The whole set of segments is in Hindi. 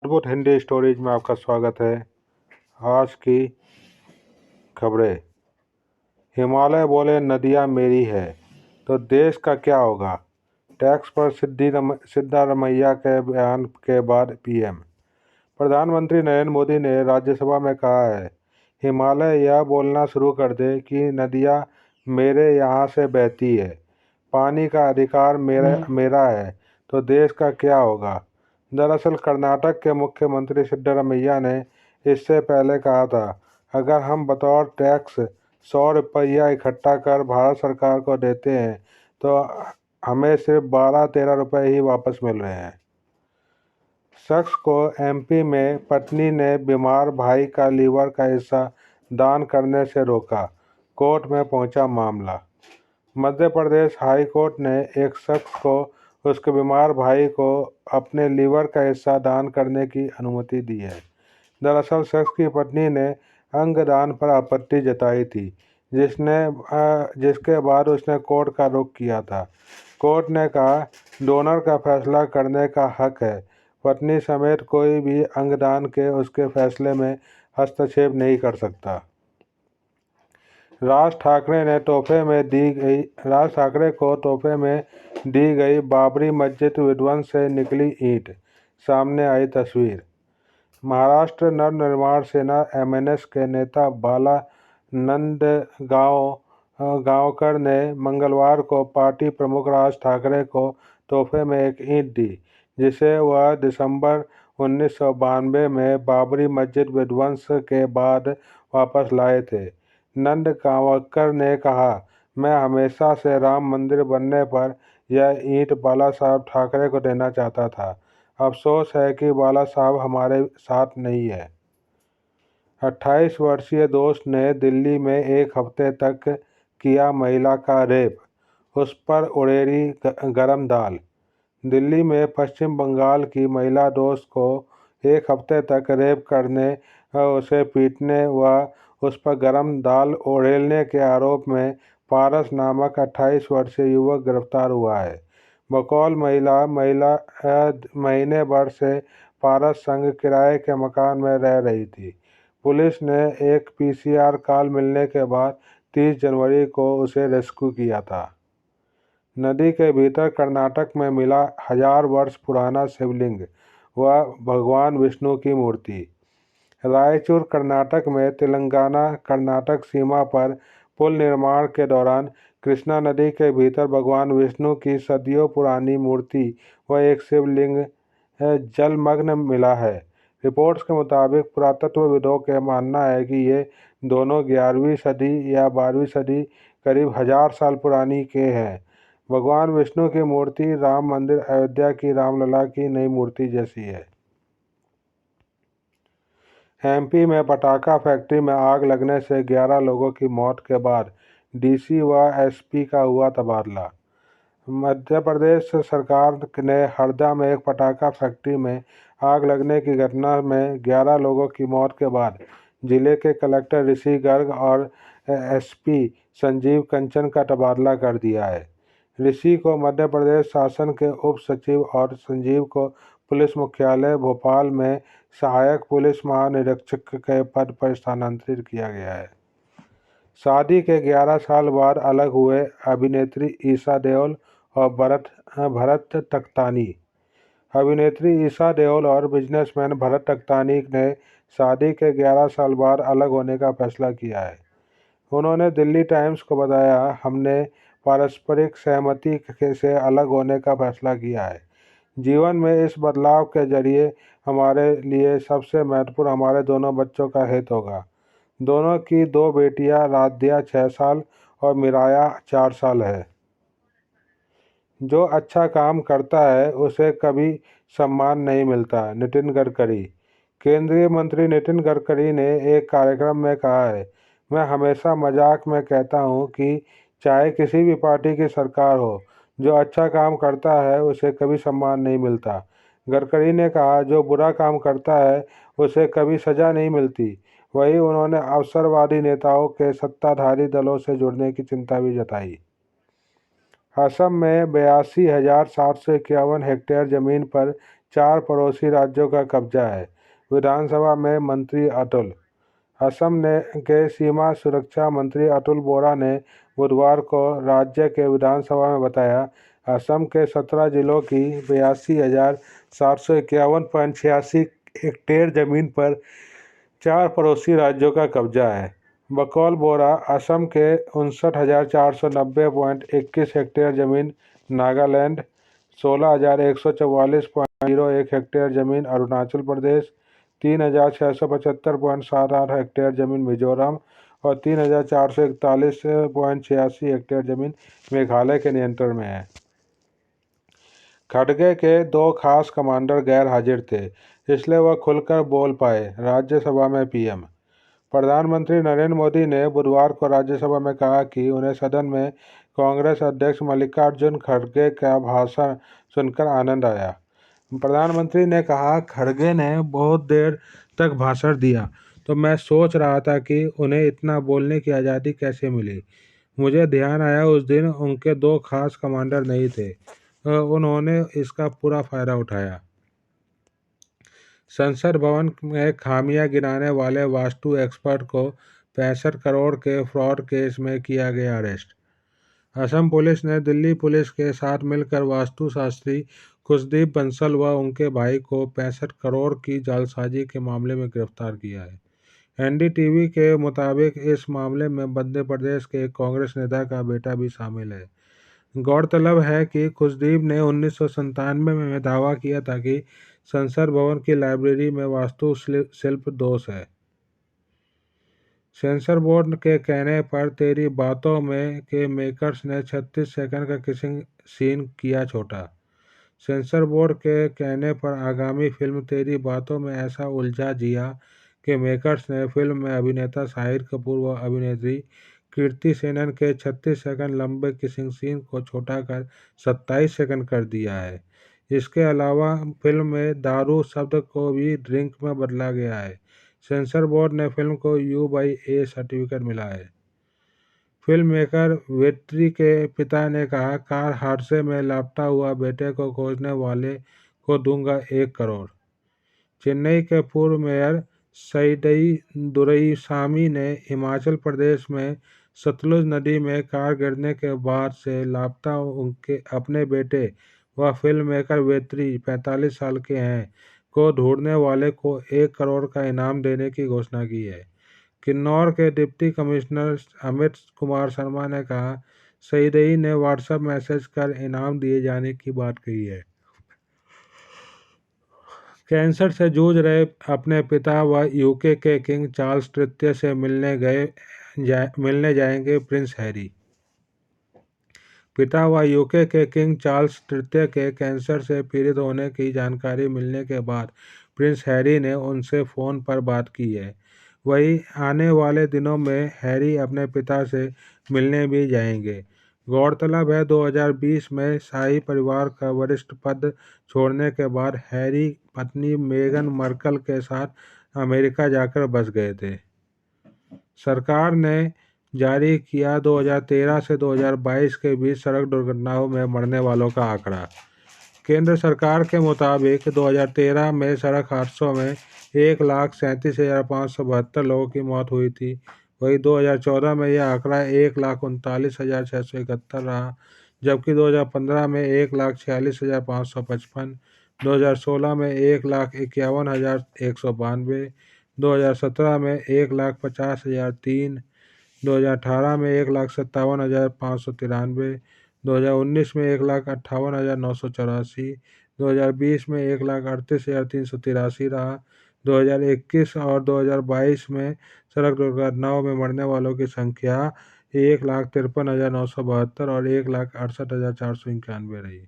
अद्भुत हिंदी स्टोरीज में आपका स्वागत है। आज की खबरें। हिमालय बोले नदियाँ मेरी है तो देश का क्या होगा। टैक्स पर सिद्धारमैया के बयान के बाद पीएम। प्रधानमंत्री नरेंद्र मोदी ने राज्यसभा में कहा है, हिमालय यह बोलना शुरू कर दे कि नदियाँ मेरे यहाँ से बहती है, पानी का अधिकार मेरा है तो देश का क्या होगा। दरअसल कर्नाटक के मुख्यमंत्री सिद्धारमैया ने इससे पहले कहा था, अगर हम बतौर टैक्स 100 रुपया इकट्ठा कर भारत सरकार को देते हैं तो हमें सिर्फ 12-13 रुपये ही वापस मिल रहे हैं। शख्स को एमपी में पत्नी ने बीमार भाई का लीवर का हिस्सा दान करने से रोका, कोर्ट में पहुंचा मामला। मध्य प्रदेश हाई कोर्ट ने एक शख्स को उसके बीमार भाई को अपने लीवर का हिस्सा दान करने की अनुमति दी है। दरअसल शख्स की पत्नी ने अंगदान पर आपत्ति जताई थी, जिसके बाद उसने कोर्ट का रुख किया था। कोर्ट ने कहा, डोनर का फैसला करने का हक है, पत्नी समेत कोई भी अंगदान के उसके फैसले में हस्तक्षेप नहीं कर सकता। राज ठाकरे को तोहफे में दी गई बाबरी मस्जिद विध्वंस से निकली ईंट, सामने आई तस्वीर। महाराष्ट्र नव निर्माण सेना एमएनएस के नेता बाला नंदगांवकर ने मंगलवार को पार्टी प्रमुख राज ठाकरे को तोहफे में एक ईंट दी, जिसे वह दिसंबर 1992 में बाबरी मस्जिद विध्वंस के बाद वापस लाए थे। नंदगांवकर ने कहा, मैं हमेशा से राम मंदिर बनने पर यह ईंट बाला साहब ठाकरे को देना चाहता था। अफसोस है कि बाला साहब हमारे साथ नहीं है। 28 वर्षीय दोस्त ने दिल्ली में एक हफ्ते तक किया महिला का रेप, उस पर उड़ेरी गरम दाल। दिल्ली में पश्चिम बंगाल की महिला दोस्त को एक हफ्ते तक रेप करने, उसे पीटने व उस पर गरम दाल उड़ेलने के आरोप में पारस नामक 28 वर्षीय युवक गिरफ्तार हुआ है। बकौल महीने भर से पारस संग किराए के मकान में रह रही थी। पुलिस ने एक पीसीआर कॉल मिलने के बाद 30 जनवरी को उसे रेस्क्यू किया था। नदी के भीतर कर्नाटक में मिला 1000 वर्ष पुराना शिवलिंग व भगवान विष्णु की मूर्ति। रायचूर कर्नाटक में तेलंगाना कर्नाटक सीमा पर पुल निर्माण के दौरान कृष्णा नदी के भीतर भगवान विष्णु की सदियों पुरानी मूर्ति व एक शिवलिंग जलमग्न मिला है। रिपोर्ट्स के मुताबिक पुरातत्वविदों का मानना है कि ये दोनों 11वीं सदी या 12वीं सदी करीब 1000 साल पुरानी के हैं। भगवान विष्णु की मूर्ति राम मंदिर अयोध्या की रामलला की नई मूर्ति जैसी है। एमपी में पटाखा फैक्ट्री में आग लगने से 11 लोगों की मौत के बाद डीसी व एसपी का हुआ तबादला। मध्य प्रदेश सरकार ने हरदा में एक पटाखा फैक्ट्री में आग लगने की घटना में 11 लोगों की मौत के बाद जिले के कलेक्टर ऋषि गर्ग और एसपी संजीव कंचन का तबादला कर दिया है। ऋषि को मध्य प्रदेश शासन के उप सचिव और संजीव को पुलिस मुख्यालय भोपाल में सहायक पुलिस महानिरीक्षक के पद पर स्थानांतरित किया गया है। शादी के 11 साल बाद अलग हुए अभिनेत्री ईशा देओल और भरत तख्तानी। अभिनेत्री ईशा देओल और बिजनेसमैन भरत तख्तानी ने शादी के 11 साल बाद अलग होने का फैसला किया है। उन्होंने दिल्ली टाइम्स को बताया, हमने पारस्परिक सहमति से अलग होने का फैसला किया है। जीवन में इस बदलाव के जरिए हमारे लिए सबसे महत्वपूर्ण हमारे दोनों बच्चों का हित होगा। दोनों की 2 बेटियां, राध्या 6 साल और मिराया 4 साल है। जो अच्छा काम करता है उसे कभी सम्मान नहीं मिलता, नितिन गडकरी। केंद्रीय मंत्री नितिन गडकरी ने एक कार्यक्रम में कहा है, मैं हमेशा मजाक में कहता हूं कि चाहे किसी भी पार्टी की सरकार हो, जो अच्छा काम करता है उसे कभी सम्मान नहीं मिलता। गडकरी ने कहा, जो बुरा काम करता है उसे कभी सजा नहीं मिलती। वहीं उन्होंने अवसरवादी नेताओं के सत्ताधारी दलों से जुड़ने की चिंता भी जताई। असम में 82,751 हेक्टेयर जमीन पर 4 पड़ोसी राज्यों का कब्जा है। विधानसभा में मंत्री अतुल। असम के सीमा सुरक्षा मंत्री अतुल बोरा ने बुधवार को राज्य के विधानसभा में बताया, असम के 17 जिलों की 82,751.86 हेक्टेयर जमीन पर 4 पड़ोसी राज्यों का कब्जा है। बकौल बोरा, असम के 59,490.21 हेक्टेयर जमीन नागालैंड, 16,144.01 हेक्टेयर जमीन अरुणाचल प्रदेश, 3,675.78 हेक्टेयर जमीन मिजोरम और 3,441.86 हेक्टेयर जमीन मेघालय के नियंत्रण में है। खड़गे के 2 खास कमांडर गैर हाजिर थे, इसलिए वह खुलकर बोल पाए। राज्यसभा में पीएम। प्रधानमंत्री नरेंद्र मोदी ने बुधवार को राज्यसभा में कहा कि उन्हें सदन में कांग्रेस अध्यक्ष मल्लिकार्जुन खड़गे का भाषण सुनकर आनंद आया। प्रधानमंत्री ने कहा, खड़गे ने बहुत देर तक भाषण दिया तो मैं सोच रहा था कि उन्हें इतना बोलने की आज़ादी कैसे मिली। मुझे ध्यान आया उस दिन उनके 2 खास कमांडर नहीं थे। उन्होंने इसका पूरा फायदा उठाया। संसद भवन में खामियां गिनाने वाले वास्तु एक्सपर्ट को 65 करोड़ के फ्रॉड केस में किया गया अरेस्ट। असम पुलिस ने दिल्ली पुलिस के साथ मिलकर वास्तुशास्त्री खुशदीप बंसल व उनके भाई को 65 करोड़ की जालसाजी के मामले में गिरफ्तार किया है। एनडीटीवी के मुताबिक इस मामले में मध्य प्रदेश के एक कांग्रेस नेता का बेटा भी शामिल है। गौरतलब है कि खुशदीप ने 1997 में दावा किया था कि संसद भवन की लाइब्रेरी में वास्तु शिल्प दोष है। सेंसर बोर्ड के कहने पर तेरी बातों में के मेकर्स ने 36 सेकंड का किसिंग सीन किया छोटा। सेंसर बोर्ड के कहने पर आगामी फिल्म तेरी बातों में ऐसा उलझा जिया के मेकर्स ने फिल्म में अभिनेता शाहिद कपूर व अभिनेत्री कीर्ति सेनन के 36 सेकंड लंबे किसिंग सीन को छोटा कर 27 सेकंड कर दिया है। इसके अलावा फिल्म में दारू शब्द को भी ड्रिंक में बदला गया है। सेंसर बोर्ड ने फिल्म को U/A सर्टिफिकेट मिला है। फिल्म मेकर वेट्री के पिता ने कहा, कार हादसे में लापता हुआ बेटे को खोजने वाले को दूंगा 1 करोड़। चेन्नई के पूर्व मेयर सईदई दुरईसामी ने हिमाचल प्रदेश में सतलुज नदी में कार गिरने के बाद से लापता उनके अपने बेटे व फिल्म मेकर वेत्री 45 साल के हैं को ढूंढने वाले को 1 करोड़ का इनाम देने की घोषणा की है। किन्नौर के डिप्टी कमिश्नर अमित कुमार शर्मा ने कहा, सईदई ने व्हाट्सएप मैसेज कर इनाम दिए जाने की बात कही है। कैंसर से जूझ रहे अपने पिता व यूके के किंग चार्ल्स तृतीय से मिलने जाएंगे प्रिंस हैरी। पिता व यूके के किंग चार्ल्स तृतीय के कैंसर से पीड़ित होने की जानकारी मिलने के बाद प्रिंस हैरी ने उनसे फ़ोन पर बात की है। वहीं आने वाले दिनों में हैरी अपने पिता से मिलने भी जाएंगे। गौरतलब है 2020 में शाही परिवार का वरिष्ठ पद छोड़ने के बाद हैरी पत्नी मेगन मर्कल के साथ अमेरिका जाकर बस गए थे। सरकार ने जारी किया 2013 से 2022 के बीच सड़क दुर्घटनाओं में मरने वालों का आंकड़ा। केंद्र सरकार के मुताबिक 2013 में सड़क हादसों में 1,37,572 लोगों की मौत हुई थी। वहीं 2014 में यह आंकड़ा 1,39,671 रहा, जबकि 2015 में 1,46,555, 2016 में 1,51,192, 2017 में 1,50,003, 2018 में 1,57,593, 2019 में 1,58,984, 2020 में 1,38,383 रहा। 2021 और 2022 में सड़क दुर्घटनाओं में मरने वालों की संख्या 1,53,972 और 1,68,491 रही।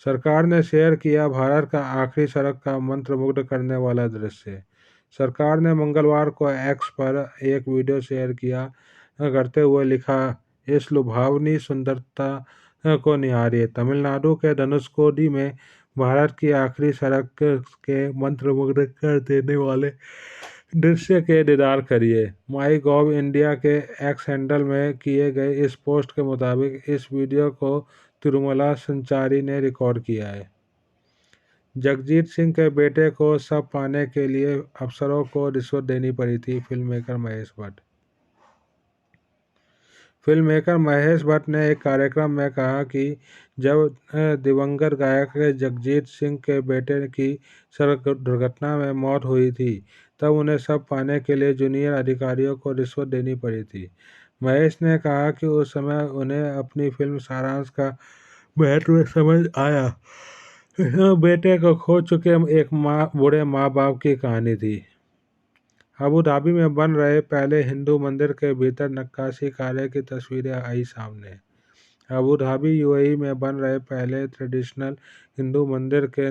सरकार ने शेयर किया भारत का आखिरी सड़क का मंत्रमुग्ध करने वाला दृश्य। सरकार ने मंगलवार को एक्स पर एक वीडियो शेयर किया करते हुए लिखा, इस लुभावनी सुंदरता को निहारिए। तमिलनाडु के धनुषकोडी में भारत की आखिरी सड़क के मंत्रमुग्ध कर देने वाले दृश्य के दीदार करिए। माई गॉव इंडिया के एक्स हैंडल में किए गए इस पोस्ट के मुताबिक इस वीडियो को तिरुमला संचारी ने रिकॉर्ड किया है। जगजीत सिंह के बेटे को सब पाने के लिए अफसरों को रिश्वत देनी पड़ी थी। फिल्म मेकर महेश भट्ट ने एक कार्यक्रम में कहा कि जब दिवंगत गायक जगजीत सिंह के बेटे की सड़क दुर्घटना में मौत हुई थी, तब उन्हें सब पाने के लिए जूनियर अधिकारियों को रिश्वत देनी पड़ी थी। महेश ने कहा कि उस समय उन्हें अपनी फिल्म सारांश का महत्व समझ आया। यह बेटे को खो चुके एक बूढ़े माँ बाप की कहानी थी। अबू धाबी में बन रहे पहले हिंदू मंदिर के भीतर नक्काशी कार्य की तस्वीरें आई सामने। अबू धाबी यूएई में बन रहे पहले ट्रेडिशनल हिंदू मंदिर के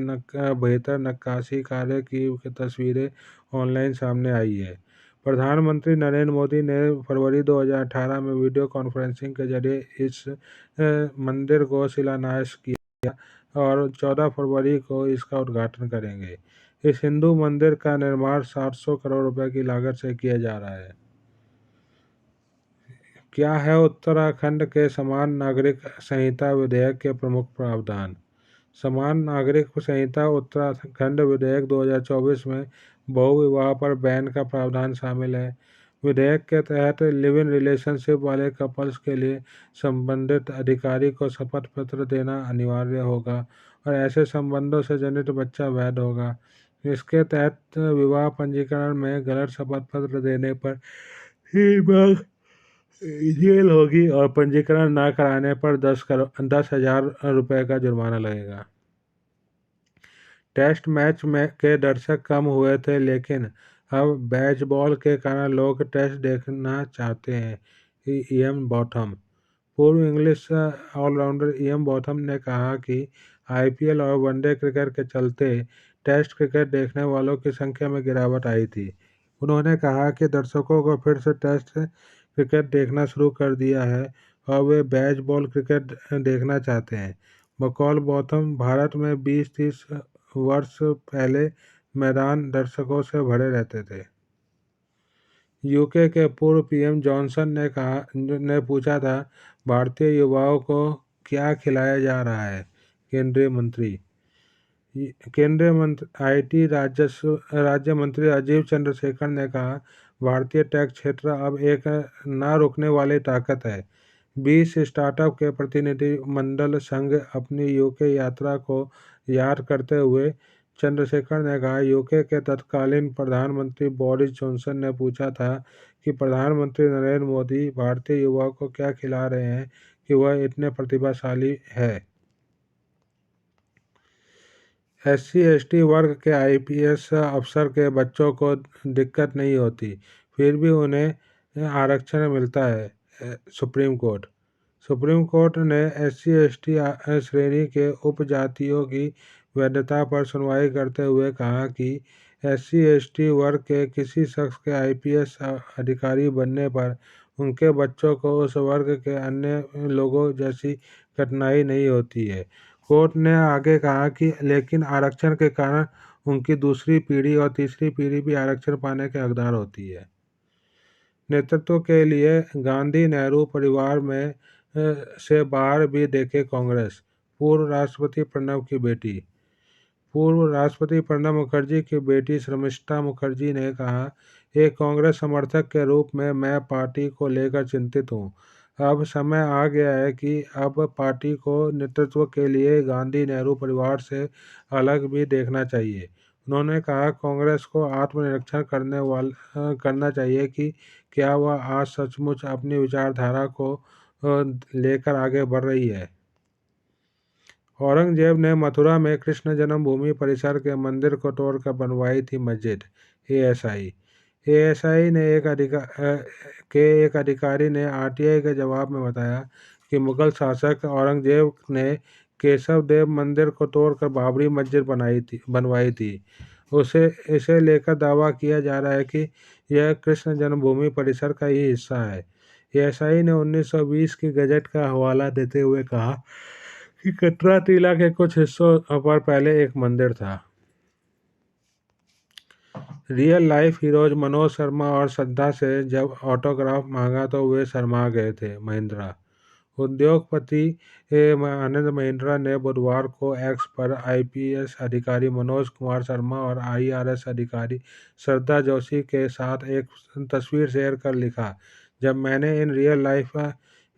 भीतर नक्काशी कार्य की तस्वीरें ऑनलाइन सामने आई है। प्रधानमंत्री नरेंद्र मोदी ने फरवरी 2018 में वीडियो कॉन्फ्रेंसिंग के जरिए इस मंदिर को शिलान्यास किया और 14 फरवरी को इसका उद्घाटन करेंगे। इस हिंदू मंदिर का निर्माण 700 करोड़ रुपए की लागत से किया जा रहा है। क्या है उत्तराखंड के समान नागरिक संहिता विधेयक के प्रमुख प्रावधान? समान नागरिक संहिता उत्तराखंड विधेयक 2024 में बहुविवाह पर बैन का प्रावधान शामिल है। विधेयक के तहत लिव इन रिलेशनशिप वाले कपल्स के लिए संबंधित अधिकारी को शपथ पत्र देना अनिवार्य होगा और ऐसे संबंधों से जनित बच्चा वैध होगा। इसके तहत विवाह पंजीकरण में गलत शपथ पत्र देने पर 3 माह जेल होगी और पंजीकरण न कराने पर 10,000 रुपये का जुर्माना लगेगा। टेस्ट मैच के दर्शक कम हुए थे, लेकिन अब बेसबॉल के कारण लोग टेस्ट देखना चाहते हैं। Ian Botham. पूर्व इंग्लिश ऑलराउंडर इयन बॉथम ने कहा कि आईपीएल और वनडे क्रिकेट के चलते टेस्ट क्रिकेट देखने वालों की संख्या में गिरावट आई थी। उन्होंने कहा कि दर्शकों को फिर से टेस्ट क्रिकेट देखना शुरू कर दिया है और वे बेसबॉल क्रिकेट देखना चाहते हैं। McCall Botham. भारत में 20-30 वर्ष पहले मैदान दर्शकों से भरे रहते थे। यूके के पूर्व पीएम जॉनसन ने पूछा था, भारतीय युवाओं को क्या खिलाया जा रहा है? केंद्रीय मंत्री आईटी राज्य मंत्री राजीव चंद्रशेखर ने कहा, भारतीय टेक क्षेत्र अब एक न रुकने वाली ताकत है। 20 स्टार्टअप के प्रतिनिधिमंडल संग अपनी यूके यात्रा को याद करते हुए चंद्रशेखर ने कहा, यूके के तत्कालीन प्रधानमंत्री बोरिस जॉनसन ने पूछा था कि प्रधानमंत्री नरेंद्र मोदी भारतीय युवाओं को क्या खिला रहे हैं कि वह इतने प्रतिभाशाली है। SC/ST वर्ग के आईपीएस अफसर के बच्चों को दिक्कत नहीं होती, फिर भी उन्हें आरक्षण मिलता है। सुप्रीम कोर्ट ने SC/ST श्रेणी के उपजातियों की वैधता पर सुनवाई करते हुए कहा कि SC/ST वर्ग के किसी शख्स के आईपीएस अधिकारी बनने पर उनके बच्चों को उस वर्ग के अन्य लोगों जैसी कठिनाई नहीं होती है। कोर्ट ने आगे कहा कि लेकिन आरक्षण के कारण उनकी दूसरी पीढ़ी और तीसरी पीढ़ी भी आरक्षण पाने के हकदार होती है। नेतृत्व के लिए गांधी नेहरू परिवार में से बाहर भी देखे कांग्रेस। पूर्व राष्ट्रपति प्रणब मुखर्जी की बेटी शर्मिष्ठा मुखर्जी ने कहा, एक कांग्रेस समर्थक के रूप में मैं पार्टी को लेकर चिंतित हूं। अब समय आ गया है कि अब पार्टी को नेतृत्व के लिए गांधी नेहरू परिवार से अलग भी देखना चाहिए। उन्होंने कहा, कांग्रेस को आत्मनिरीक्षण करना चाहिए कि क्या वह आज सचमुच अपनी विचारधारा को लेकर आगे बढ़ रही है। औरंगजेब ने मथुरा में कृष्ण जन्मभूमि परिसर के मंदिर को तोड़कर बनवाई थी मस्जिद। एएसआई ने एक अधिकारी ने आरटीआई के जवाब में बताया कि मुगल शासक औरंगजेब ने केशव देव मंदिर को तोड़कर बाबरी मस्जिद बनवाई थी। इसे लेकर दावा किया जा रहा है कि यह कृष्ण जन्मभूमि परिसर का ही हिस्सा है। एएसआई ने 1920 की गजट का हवाला देते हुए कहा कि कटरा टीला के कुछ हिस्सों पर पहले एक मंदिर था। Real life heroes Manoj Sharma और श्रद्धा से जब ऑटोग्राफ मांगा तो वे शर्मा गए थे। महिंद्रा। उद्योगपति आनंद महिंद्रा ने बुधवार को एक्स पर आईपीएस अधिकारी मनोज कुमार शर्मा और आईआरएस अधिकारी श्रद्धा जोशी के साथ एक तस्वीर शेयर कर लिखा, जब मैंने इन रियल लाइफ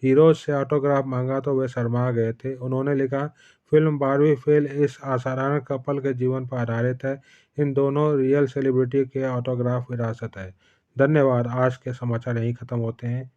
हीरोज से ऑटोग्राफ मांगा तो वे शर्मा गए थे। उन्होंने लिखा, फिल्म बारहवीं फेल इस असाधारण कपल के जीवन पर आधारित है। इन दोनों रियल सेलिब्रिटी के ऑटोग्राफ विरासत है। धन्यवाद। आज के समाचार यहीं खत्म होते हैं।